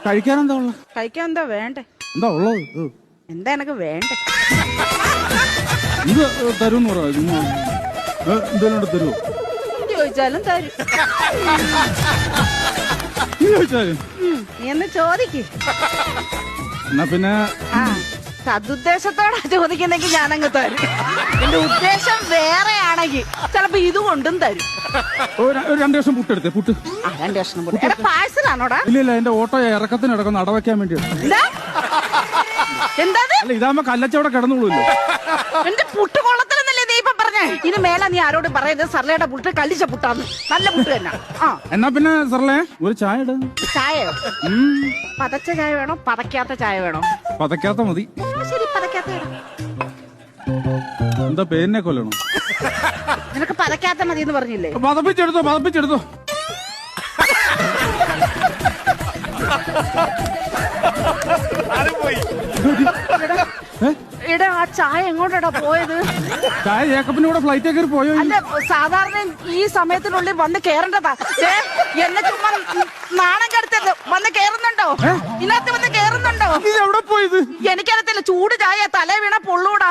കഴിക്കാൻ എന്താ ഉള്ളത്? കഴിക്കാൻ എന്താ വേണ്ടേ? എന്താ ഉള്ളത്? എന്താ എനക്ക് വേണ്ടേ? ഇത് തരുമെന്ന് പറയാ. എന്തേലും തരുമോ? ചോദിച്ചാലും തരും. ചോദിച്ചാലും നീ എന്ന് ചോദിക്ക്. എന്നാ പിന്നെ ആ സതുദ്ദേശത്തോടെ ചോദിക്കുന്നെങ്കിൽ ഞാനങ്ങ് തരും. എന്റെ ഉദ്ദേശം വേറെയാണെങ്കിൽ ചിലപ്പോ ഇത് കൊണ്ടും തരും. ഒരു 2 കഷ്ണം പുട്ടെടുത്തേ. പുട്ട് 2 കഷ്ണം പുട്ട്. എടാ പാഴ്സലാണോടാ? ഇല്ല എന്റെ ഓട്ടോ ഇറക്കത്തിന് ഇടക്കുന്ന അടവയ്ക്കാൻ വേണ്ടി. എന്താ അല്ല ഇതാകുമ്പോ കല്ലച്ചവിടെ കിടന്നുള്ളൂല്ലോ. എന്റെ പുട്ട് കൊള്ളത്തിലെന്നല്ലേ നീ ഇപ്പൊ പറഞ്ഞേ? ഇനി മേലെ നീ ആരോട് പറയരുത് സർലയുടെ പുട്ട് കല്ലിച്ച പുട്ടാന്ന്. നല്ല പുട്ട് തന്നെ. ആ എന്നാ പിന്നെ സർലേ ഒരു ചായ ഇട. ചായയോ? പതച്ച ചായ വേണോ പതക്കാത്ത ചായ വേണോ? പതക്കാത്ത മതി. ശരി പതക്കാത്ത ഇടാം. എന്താ പേരിനെ കൊല്ലണോ? നിനക്ക് പതക്കാത്ത മതി എന്ന് പറഞ്ഞില്ലേ? പതപ്പിച്ചെടുത്തോ. എടാ ആ ചായ എങ്ങോട്ടാ പോയത്? ചായ ജേക്കബിന്റെ കൂടെ ഫ്ലൈറ്റ് കയറി പോയോ? അല്ല സാധാരണ ഈ സമയത്തിനുള്ളിൽ വന്ന് കേറേണ്ടതാ. എന്നെ ചുമ്മാ നാണം കെടുത്തത്. വന്ന് കേറുന്നുണ്ടോ? ഇതിനകത്ത് വന്ന് കേറുന്നുണ്ടോ? എവിടെ പോയത്? എനിക്കറിയത്തില്ല. ചൂട് ചായ തല വീണ പൊള്ളൂടാ.